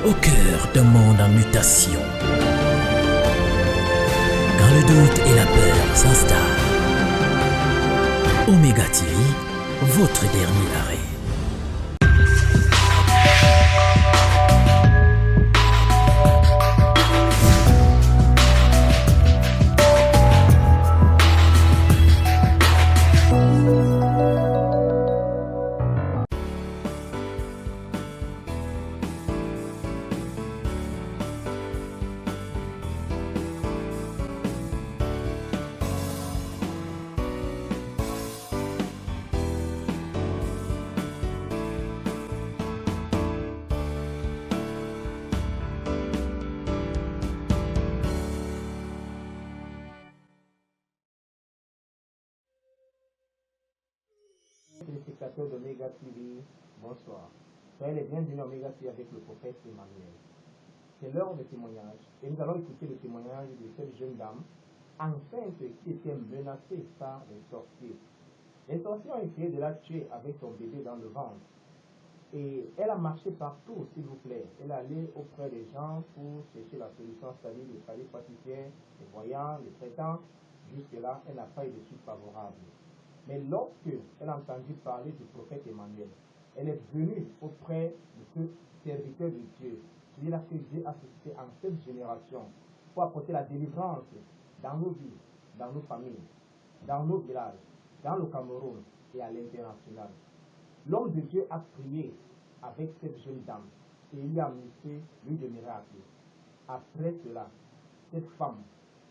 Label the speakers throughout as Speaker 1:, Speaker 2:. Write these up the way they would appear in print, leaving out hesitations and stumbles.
Speaker 1: au cœur d'un monde en mutation. Quand le doute et la peur s'installent, Omega TV, votre dernier arrêt.
Speaker 2: Téléspectateurs d'Omega TV, bonsoir. Soyez les bienvenus à Omega TV avec le prophète Emmanuel. C'est l'heure de témoignage et nous allons écouter le témoignage de cette jeune dame enceinte qui était menacée par les sorciers. Les sorciers ont essayé de la tuer avec son bébé dans le ventre. Et elle a marché partout, s'il vous plaît. Elle est allée auprès des gens pour chercher la solution, c'est-à-dire les praticiens, les voyants, les traitants. Jusque-là, elle n'a pas eu de suite favorable. Mais lorsque elle a entendu parler du prophète Emmanuel, elle est venue auprès de ce serviteur de Dieu, celui-là que Dieu a suscité en cette génération, pour apporter la délivrance dans nos vies, dans nos familles, dans nos villages, dans le Cameroun et à l'international. L'homme de Dieu a prié avec cette jeune dame et il lui a annoncé lui de miracles. Après cela, cette femme,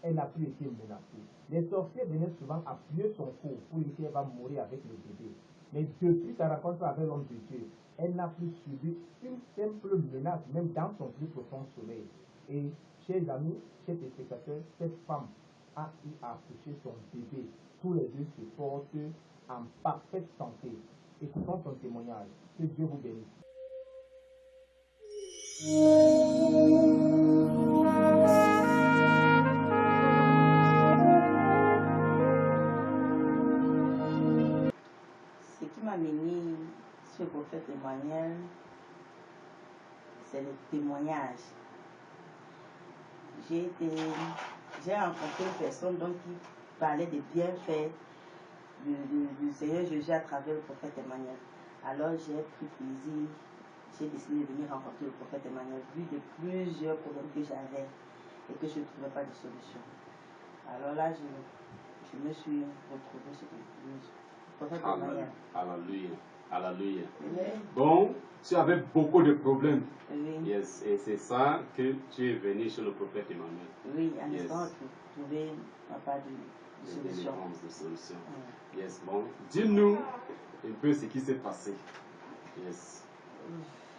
Speaker 2: elle n'a plus été menacée. Les sorciers venaient souvent appuyer son cou pour lui dire qu'elle va mourir avec le bébé. Mais depuis sa rencontre avec l'homme de Dieu, elle n'a plus subi une simple menace, même dans son plus profond sommeil. Et, chers amis, chers spectateurs, cette femme a eu à accoucher son bébé. Tous les deux se portent en parfaite santé. Écoutons son témoignage. Que Dieu vous bénisse.
Speaker 3: Ce qui m'a mené sur le prophète Emmanuel, c'est le témoignage. J'ai rencontré une personne donc, qui parlait des bienfaits du Seigneur Jésus à travers le prophète Emmanuel. Alors j'ai pris plaisir, j'ai décidé de venir rencontrer le prophète Emmanuel, vu de plusieurs problèmes que j'avais et que je ne trouvais pas de solution. Alors là, je me suis retrouvée sur le prophète Emmanuel.
Speaker 4: Alléluia. Alléluia.
Speaker 3: Oui.
Speaker 4: Bon, tu avais beaucoup de problèmes.
Speaker 3: Oui.
Speaker 4: Yes. Et c'est ça que tu es venu chez le prophète Emmanuel.
Speaker 3: Oui, en
Speaker 4: Yes.
Speaker 3: espérant trouver pas de solution.
Speaker 4: De solution. Yes. Bon, dis-nous un peu ce qui s'est passé. Yes.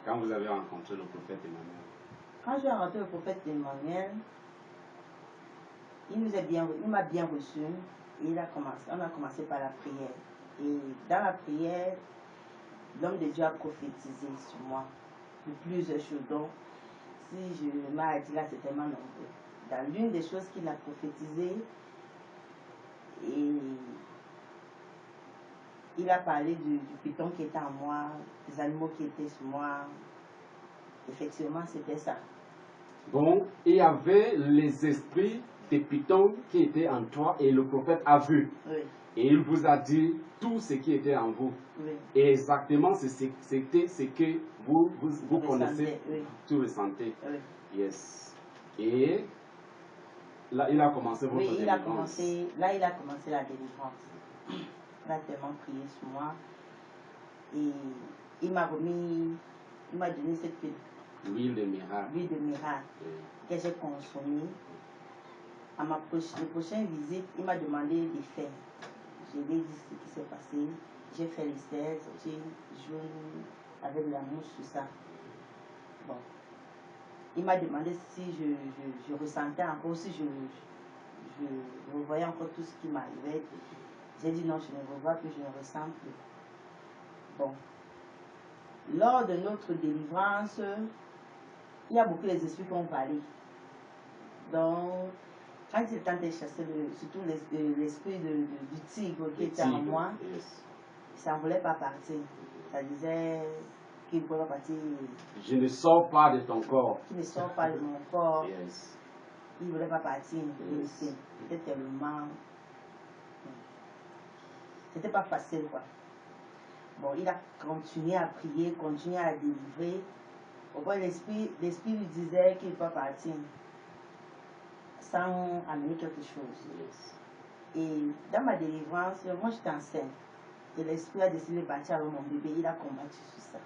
Speaker 4: Quand vous avez rencontré le prophète Emmanuel.
Speaker 3: Quand j'ai rencontré le prophète Emmanuel, il m'a bien reçu et on a commencé par la prière. Et dans la prière, l'homme de Dieu a prophétisé sur moi de plusieurs choses. Donc, si je m'arrête là, c'est tellement nombreux. Dans l'une des choses qu'il a prophétisé, et il a parlé du python qui était en moi, des animaux qui étaient sur moi. Effectivement, c'était ça.
Speaker 4: Bon, il y avait les esprits des pythons qui étaient en toi et le prophète a vu.
Speaker 3: Oui.
Speaker 4: Et il vous a dit tout ce qui était en vous.
Speaker 3: Oui.
Speaker 4: Et exactement, c'était ce que vous connaissez,
Speaker 3: oui.
Speaker 4: tu ressentez.
Speaker 3: Oui.
Speaker 4: Yes. Et là, il a commencé votre
Speaker 3: délivrance.
Speaker 4: délivrance.
Speaker 3: Il a commencé la délivrance. Il a tellement prié sur moi. Et il m'a donné cette
Speaker 4: huile de miracle.
Speaker 3: L'huile de miracle que j'ai consommée. À la prochaine visite, il m'a demandé de faire. Je lui ai dit ce qui s'est passé. J'ai fait les tests, j'ai joué avec la mouche, tout ça. Bon. Il m'a demandé si je ressentais encore, si je revoyais encore tout ce qui m'arrivait. J'ai dit non, je ne revois plus, je ne ressens plus. Bon. Lors de notre délivrance, il y a beaucoup d'esprits qui ont parlé. Donc, quand il tentait de chasser surtout l'esprit du tigre qui était en moi, ça ne voulait pas partir. Ça disait, qui ne peut pas partir,
Speaker 4: Je ne sors pas de ton corps.
Speaker 3: qui ne sort pas de mon corps,
Speaker 4: Yes.
Speaker 3: qui ne voulait pas partir, il voulait rester. C'était tellement. C'était pas facile, quoi. Bon, il a continué à prier, continué à délivrer. Au point, l'esprit lui disait qu'il ne peut pas partir sans amener quelque chose.
Speaker 4: Yes.
Speaker 3: Et dans ma délivrance, moi j'étais enceinte. Et l'esprit a décidé de partir avec mon bébé. Il a combattu sur ça.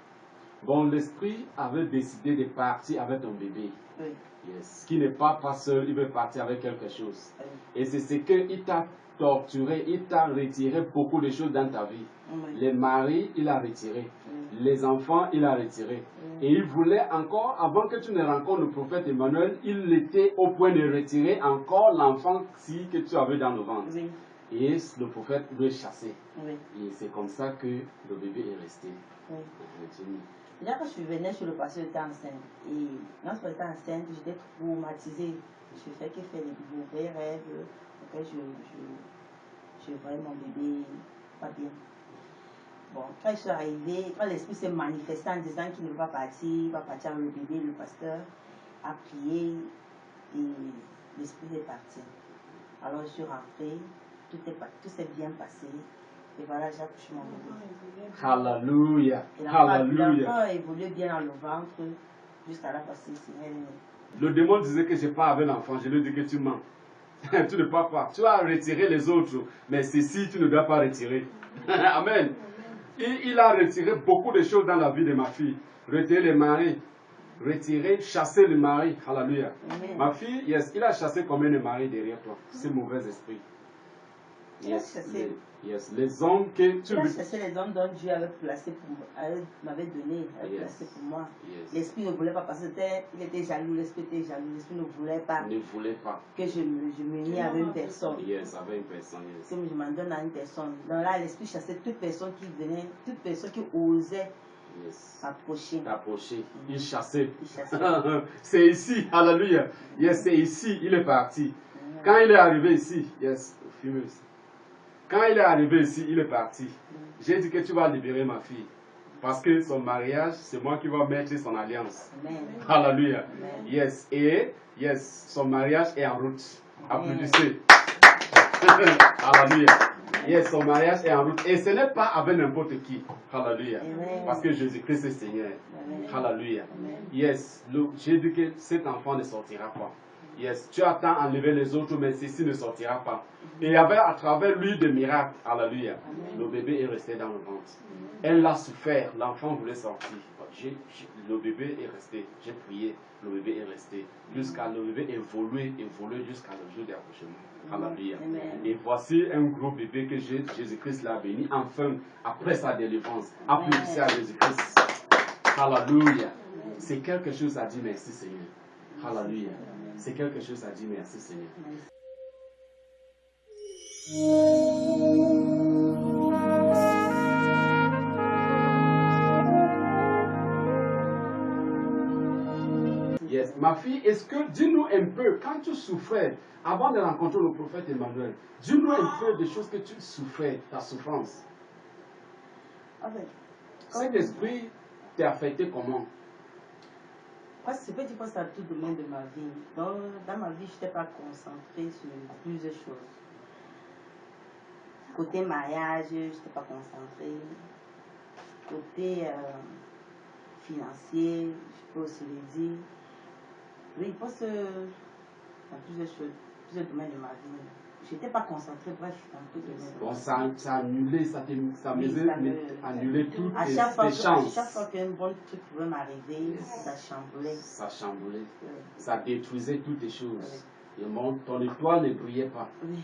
Speaker 4: Bon, l'esprit avait décidé de partir avec ton bébé.
Speaker 3: Oui.
Speaker 4: Yes. Qui n'est pas seul, il veut partir avec quelque chose.
Speaker 3: Oui.
Speaker 4: Et c'est ce qu'il t'a torturé, il t'a retiré beaucoup de choses dans ta vie.
Speaker 3: Oui.
Speaker 4: Les maris, il a retiré.
Speaker 3: Oui.
Speaker 4: Les enfants, il a retiré.
Speaker 3: Oui.
Speaker 4: Et il voulait encore, avant que tu ne rencontres le prophète Emmanuel, il était au point de retirer encore l'enfant que tu avais dans le ventre.
Speaker 3: Oui.
Speaker 4: Et le prophète veut chasser.
Speaker 3: Oui.
Speaker 4: Et c'est comme ça que le bébé est resté.
Speaker 3: Oui.
Speaker 4: Retenu.
Speaker 3: Déjà quand je venais chez le pasteur, j'étais enceinte. Et lorsque j'étais enceinte, j'étais traumatisée. Je fais que faire des mauvais rêves. Après, je voyais mon bébé pas bien. Bon, quand je suis arrivée, quand l'esprit s'est manifesté en disant qu'il ne veut pas partir, il va partir avec le bébé, le pasteur a prié et l'esprit est parti. Alors je suis rentrée, tout s'est bien passé. Et voilà, j'ai accouché mon bébé.
Speaker 4: Hallelujah.
Speaker 3: Et l'enfant
Speaker 4: Hallelujah.
Speaker 3: a évolué bien dans le ventre jusqu'à la fois c'est elle est née.
Speaker 4: Le démon disait que je pars avec l'enfant. Je lui ai dit que tu mens. Tu ne pars pas. Tu as retiré les autres. Mais ceci, tu ne dois pas retirer. Amen. Il a retiré beaucoup de choses dans la vie de ma fille. Retirer les maris. Retirer, chasser le mari. Hallelujah.
Speaker 3: Amen.
Speaker 4: Ma fille, yes, il a chassé combien de maris derrière toi? Ces mauvais esprits.
Speaker 3: Il a chassé.
Speaker 4: Les hommes que tu
Speaker 3: Il a chassé les hommes dont Dieu avait placé pour moi, m'avait donné, avait
Speaker 4: Yes.
Speaker 3: placé pour moi.
Speaker 4: Yes.
Speaker 3: L'esprit ne voulait pas parce qu'il était jaloux, l'esprit était jaloux, l'esprit ne voulait pas
Speaker 4: ne voulaient pas.
Speaker 3: que je me lie avec une personne.
Speaker 4: Yes, avec une personne. Yes.
Speaker 3: Que je m'en donne à une personne. Donc là, l'esprit chassait toute personne qui venait, toute personne qui osait
Speaker 4: Yes.
Speaker 3: m'approcher.
Speaker 4: T'approcher. Il chassait.
Speaker 3: Il chassait.
Speaker 4: C'est ici. Alléluia. Yes, c'est ici. Il est parti. Quand il est arrivé ici, yes, fumeuse. Quand il est arrivé ici, il est parti. J'ai dit que tu vas libérer ma fille. Parce que son mariage, c'est moi qui vais mettre son alliance.
Speaker 3: Amen.
Speaker 4: Alléluia.
Speaker 3: Amen.
Speaker 4: Yes. Et yes, son mariage est en route.
Speaker 3: Amen.
Speaker 4: Applaudissez. Alléluia. Yes, son mariage est en route. Et ce n'est pas avec n'importe qui. Alléluia.
Speaker 3: Amen.
Speaker 4: Parce que Jésus-Christ est Seigneur.
Speaker 3: Amen.
Speaker 4: Alléluia.
Speaker 3: Amen.
Speaker 4: Yes, j'ai dit que cet enfant ne sortira pas. Yes, tu attends à enlever les autres, mais ceci ne sortira pas. Et il y avait à travers lui des miracles. Alléluia. Le bébé est resté dans le ventre. Elle a souffert, l'enfant voulait sortir. Le bébé est resté. J'ai prié, le bébé est resté. Jusqu'à le bébé évoluer jusqu'à le jour d'accouchement. Alléluia.
Speaker 3: Amen.
Speaker 4: Et voici un gros bébé que Jésus-Christ l'a béni. Enfin, après sa délivrance, applaudissez à Jésus-Christ. Alléluia. C'est quelque chose à dire merci Seigneur. Alléluia. C'est quelque chose à dire merci Seigneur. Yes. Ma fille, est-ce que, dis-nous un peu, quand tu souffrais, avant de rencontrer le prophète Emmanuel, dis-nous un peu des choses que tu souffrais, ta souffrance.
Speaker 3: En fait,
Speaker 4: Cet esprit t'a affecté comment?
Speaker 3: je peux dire que c'est à tout domaine de ma vie. Dans ma vie, je n'étais pas concentrée sur plusieurs choses. Côté mariage, je n'étais pas concentrée. Côté financier, je peux aussi le dire. Oui, je pense que dans plusieurs choses, plusieurs domaines de ma vie. Je n'étais pas concentrée, bref, dans tout domaine.
Speaker 4: Bon, ça a annulé, ça
Speaker 3: Oui,
Speaker 4: a annulé toutes
Speaker 3: à
Speaker 4: tes
Speaker 3: chaque fois
Speaker 4: chances.
Speaker 3: qu'un bon truc pouvait m'arriver, ça chamboulait.
Speaker 4: Ça chamboulait,
Speaker 3: Oui.
Speaker 4: ça détruisait toutes tes choses. Et ton étoile ne brillait pas.
Speaker 3: Oui.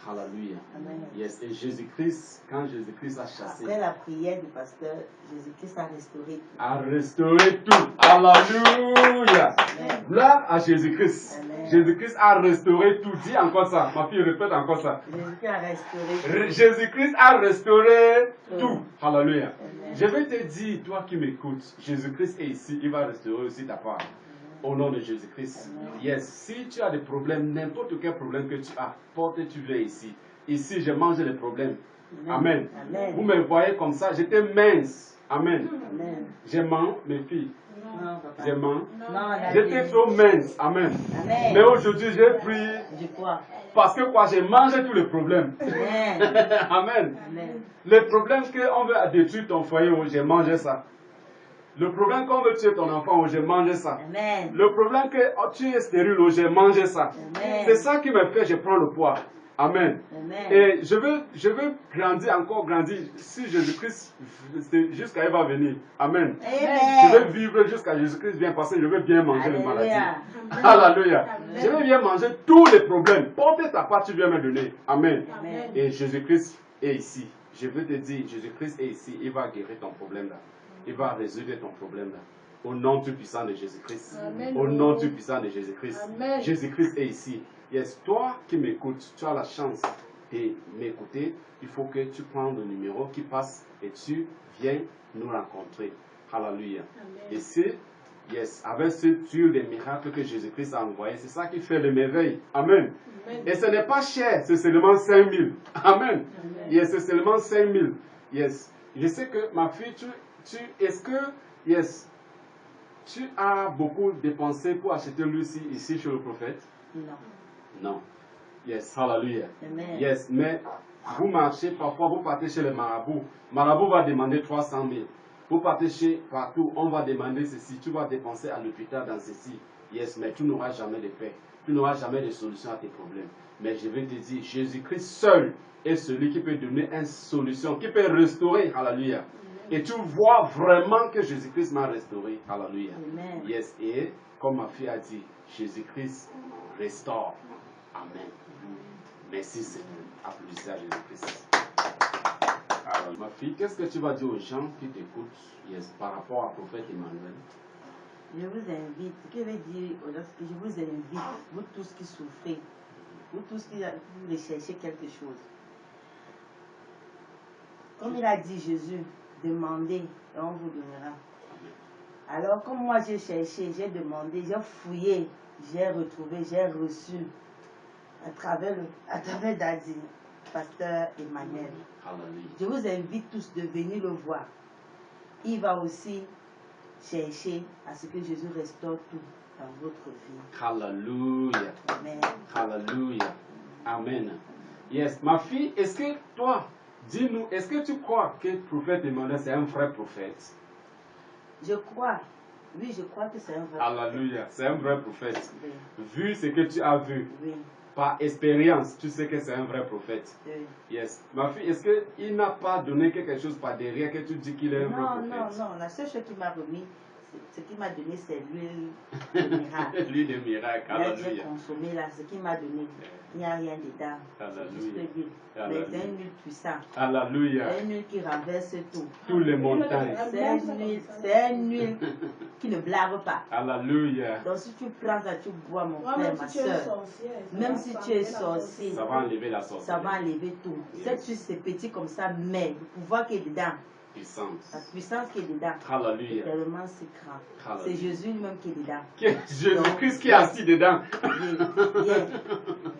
Speaker 4: Alléluia.
Speaker 3: Amen.
Speaker 4: Yes. Et Jésus-Christ, quand Jésus-Christ a chassé,
Speaker 3: Après la prière du pasteur, Jésus-Christ a restauré tout.
Speaker 4: a restauré tout. Alléluia.
Speaker 3: Amen.
Speaker 4: Gloire à Jésus-Christ.
Speaker 3: Amen.
Speaker 4: Jésus-Christ a restauré tout. Dis encore ça. Ma fille, répète encore ça.
Speaker 3: Jésus-Christ a restauré tout.
Speaker 4: Jésus-Christ a restauré tout. Alléluia.
Speaker 3: Amen.
Speaker 4: Je vais te dire, toi qui m'écoutes, Jésus-Christ est ici. Il va restaurer aussi ta part. Au nom de Jésus-Christ. Yes. Si tu as des problèmes, n'importe quel problème que tu as, porte, tu viens ici. Ici, je mange les problèmes. Amen.
Speaker 3: Amen.
Speaker 4: Vous me voyez comme ça, j'étais mince. Amen.
Speaker 3: Amen.
Speaker 4: Je mens, mes filles.
Speaker 3: Non, papa.
Speaker 4: Je mens.
Speaker 3: Non, la
Speaker 4: J'étais
Speaker 3: vie.
Speaker 4: trop mince. Amen.
Speaker 3: Amen.
Speaker 4: Mais aujourd'hui, j'ai pris
Speaker 3: Je crois.
Speaker 4: parce que quoi, j'ai mangé tous les problèmes.
Speaker 3: Amen.
Speaker 4: Amen.
Speaker 3: Amen.
Speaker 4: Le problème qu'on veut détruire ton foyer, oh, j'ai mangé ça. Le problème qu'on veut tuer ton enfant, oh, j'ai mangé ça.
Speaker 3: Amen.
Speaker 4: Le problème que oh, tu es stérile, oh, j'ai mangé ça.
Speaker 3: Amen.
Speaker 4: C'est ça qui me fait, je prends le poids. Amen.
Speaker 3: Amen.
Speaker 4: Et je veux grandir, encore grandir. Si Jésus-Christ, jusqu'à il va venir. Amen. Je veux
Speaker 3: Amen.
Speaker 4: vivre jusqu'à Jésus-Christ vient passer. Je veux bien manger les maladies.
Speaker 3: Alléluia.
Speaker 4: Alléluia. Je veux bien manger tous les problèmes. Porte ta part, tu viens me donner. Amen.
Speaker 3: Amen.
Speaker 4: Et Jésus-Christ est ici. Je veux te dire, Jésus-Christ est ici. Il va guérir ton problème là. Il va résoudre ton problème là. Au nom tout puissant de Jésus-Christ. Au nom tout puissant de Jésus-Christ. Jésus-Christ est ici. Yes, toi qui m'écoutes, tu as la chance de m'écouter. Il faut que tu prends le numéro qui passe et tu viens nous rencontrer. Hallelujah. Et c'est, yes, avec ce Dieu des miracles que Jésus-Christ a envoyé, c'est ça qui fait le merveille. Amen. Et ce n'est pas cher, c'est seulement 5 000. Amen. Yes, c'est seulement 5 000. Yes. Je sais que ma fille, est-ce que, yes, tu as beaucoup dépensé pour acheter lui ici chez le prophète?
Speaker 3: Non.
Speaker 4: Non. Yes, hallelujah.
Speaker 3: Amen.
Speaker 4: Yes, mais vous marchez, parfois vous partez chez le marabout. Marabout va demander 300 000. Vous partez chez partout, on va demander ceci. Tu vas dépenser à l'hôpital dans ceci. Yes, mais tu n'auras jamais de paix. Tu n'auras jamais de solution à tes problèmes. Mais je vais te dire, Jésus-Christ seul est celui qui peut donner une solution, qui peut restaurer. Hallelujah. Et tu vois vraiment que Jésus-Christ m'a restauré. Hallelujah.
Speaker 3: Amen.
Speaker 4: Yes, et comme ma fille a dit, Jésus-Christ restaure. Amen. Merci Seigneur. Applaudissez à Jésus-Christ. Alors, ma fille, qu'est-ce que tu vas dire aux gens qui t'écoutent yes, par rapport à prophète Emmanuel?
Speaker 3: Je vous invite, ce que je veux dire aux gens, c'est que je vous invite, vous tous qui souffrez, vous tous qui voulez chercher quelque chose. Comme il a dit Jésus, demandez et on vous donnera. Alors, comme moi j'ai cherché, j'ai demandé, j'ai fouillé, j'ai retrouvé, j'ai reçu à travers Dadi, pasteur Emmanuel.
Speaker 4: Hallelujah.
Speaker 3: Je vous invite tous de venir le voir. Il va aussi chercher à ce que Jésus restaure tout dans votre vie.
Speaker 4: Hallelujah.
Speaker 3: Amen.
Speaker 4: Hallelujah. Amen. Yes, ma fille, est-ce que toi, dis-nous, est-ce que tu crois que le prophète Emmanuel c'est un vrai prophète?
Speaker 3: Je crois. Oui, je crois que c'est un vrai
Speaker 4: Alléluia, c'est un vrai prophète.
Speaker 3: prophète.
Speaker 4: Vu ce que tu as vu,
Speaker 3: Oui,
Speaker 4: par expérience, tu sais que c'est un vrai prophète.
Speaker 3: oui.
Speaker 4: Yes. Ma fille, est-ce qu'il n'a pas donné quelque chose par derrière que tu dis qu'il est un vrai
Speaker 3: Non,
Speaker 4: prophète?
Speaker 3: non, non. La seule chose qu'il m'a remis, ce qu'il m'a donné, c'est l'huile de miracle.
Speaker 4: L'huile de miracle.
Speaker 3: Là, j'ai
Speaker 4: Alléluia.
Speaker 3: consommé là, ce qu'il m'a donné. Il n'y a rien dedans. C'est juste
Speaker 4: Alléluia.
Speaker 3: l'huile. Mais
Speaker 4: Alléluia.
Speaker 3: c'est une huile puissante.
Speaker 4: Alléluia.
Speaker 3: C'est une huile qui renverse tout.
Speaker 4: Tous les montagnes.
Speaker 3: C'est une huile qui ne blague pas.
Speaker 4: Alléluia.
Speaker 3: Donc si tu prends ça, tu bois, mon frère, ma soeur. Même si tu es sorcier,
Speaker 4: Ça va enlever la
Speaker 3: ça
Speaker 4: sorcellerie.
Speaker 3: va enlever tout. Cette huile, c'est petit comme ça, mais le pouvoir qui est dedans, la
Speaker 4: Puissance.
Speaker 3: puissance qui est dedans,
Speaker 4: Alléluia.
Speaker 3: tellement c'est grand.
Speaker 4: Alléluia.
Speaker 3: C'est Jésus lui-même qui est dedans.
Speaker 4: Jésus-Christ qui est assis dedans.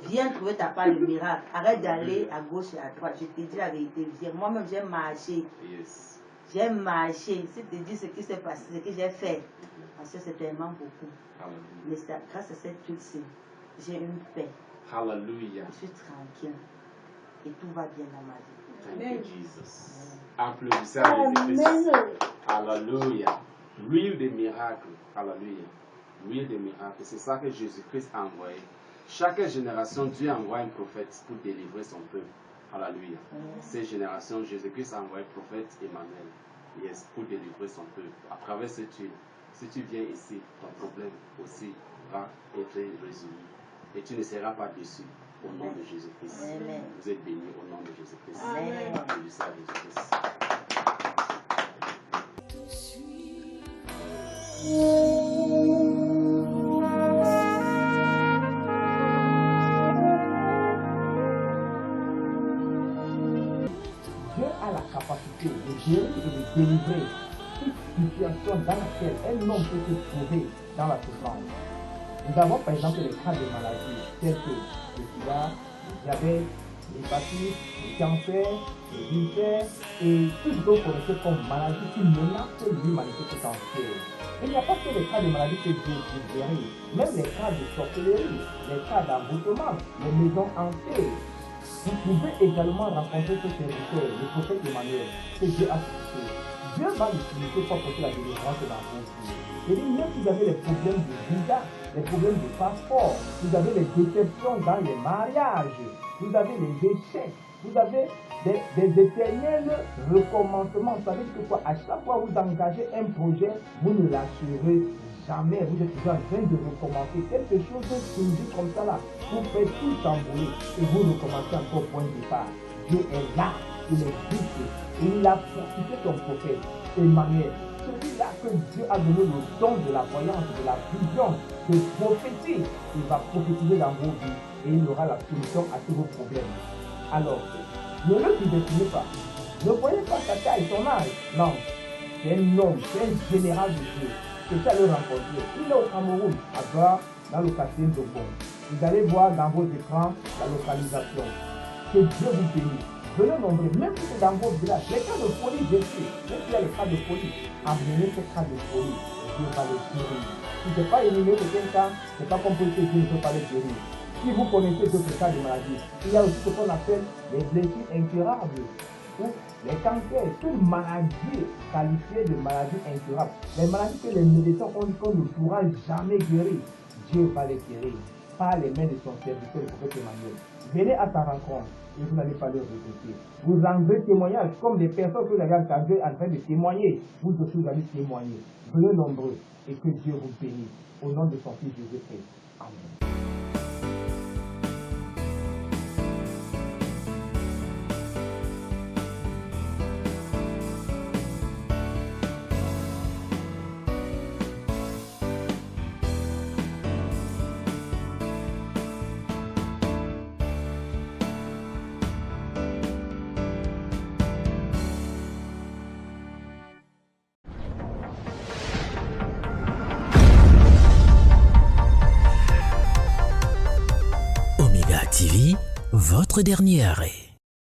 Speaker 3: Viens trouver ta part de miracle. Arrête d'aller à gauche et à droite. Je te dis la vérité. Viens. Moi-même, j'ai marché.
Speaker 4: Yes.
Speaker 3: J'ai marché. Si je te dis ce qui s'est passé, ce que j'ai fait, parce que c'est tellement beaucoup.
Speaker 4: Alléluia.
Speaker 3: Mais grâce à cette huile-ci, j'ai une paix.
Speaker 4: Alléluia.
Speaker 3: Je suis tranquille. Et tout va bien dans ma vie.
Speaker 4: Thank you, Jesus. Applaudissez à Jésus-Christ. Alléluia. L'huile des miracles. Alléluia. L'huile des miracles. C'est ça que Jésus-Christ a envoyé. Chaque génération, Dieu envoie un prophète pour délivrer son peuple. Alléluia. Ces générations, Jésus-Christ a envoyé le prophète Emmanuel. Yes, pour délivrer son peuple. À travers cette huile, si tu viens ici, ton problème aussi va être résolu. Et tu ne seras pas déçu. Au nom de Jésus-Christ.
Speaker 3: Amen.
Speaker 4: Vous êtes bénis au nom de Jésus-Christ.
Speaker 3: Amen.
Speaker 4: Applaudissez à Jésus-Christ.
Speaker 2: Dieu a la capacité de guérir et de délivrer toute situation dans laquelle un homme peut se trouver dans la souffrance. Nous avons par exemple les cas de maladies tels que le sida, le diabète, l'hépatite, le cancer, le ulcère et tout ce que vous connaissez comme maladie qui menace l'humanité tout entière. Il n'y a pas que les cas de maladie que Dieu guérit, même les cas de sorcellerie, les cas d'avortement, les maisons hantées. Vous pouvez également rencontrer ce serviteur, le prophète Emmanuel, que Dieu a suscité. Dieu va l'utiliser pour porter la délivrance dans vos vies. Et même si vous avez les problèmes de visa, les problèmes de passeport, vous avez les déceptions dans les mariages, vous avez les échecs, vous avez des éternels recommencements. Vous savez que quoi, à chaque fois que vous engagez un projet, vous ne lâcherez jamais. Vous êtes toujours en train de recommencer. Quelque chose de surgit comme ça là. Vous faites tout chambouler et vous recommencez encore au point de départ. Dieu est là, il existe. Et il a fortifié son prophète, Emmanuel. Celui-là que Dieu a donné le don de la voyance, de la vision, de prophétie. Il va prophétiser dans vos vies et il aura la solution à tous vos problèmes. Alors, ne le sous-estimez pas. Ne voyez pas sa taille, son âge. Non, c'est un homme, c'est un général de Dieu. C'est ça le rencontrer. Il est au Cameroun, à Gare, dans le quartier de Bon. Vous allez voir dans vos écrans la localisation. Que Dieu vous bénisse. Venez nombreux, même si c'est dans vos villages. Les cas de folie, je sais. Même s'il y a les cas de folie, amenez ces cas de folie. Dieu va les guérir. Si ce n'est pas éliminé de quelqu'un, ce n'est pas compliqué, Dieu ne peut pas les guérir. Si vous connaissez d'autres cas de maladie, il y a aussi ce qu'on appelle les blessures incurables ou les cancers, toute maladie qualifiée de maladie incurable. Les maladies que les médecins ont dit qu'on ne pourra jamais guérir, Dieu va les guérir par les mains de son serviteur, le prophète Emmanuel. Venez à sa rencontre et vous n'allez pas le regretter. Vous rendrez témoignage comme des personnes que vous avez entendues en train de témoigner. Vous aussi vous allez témoigner. Venez nombreux et que Dieu vous bénisse. Au nom de son Fils Jésus-Christ. Amen.
Speaker 1: Omega TV, votre dernier arrêt.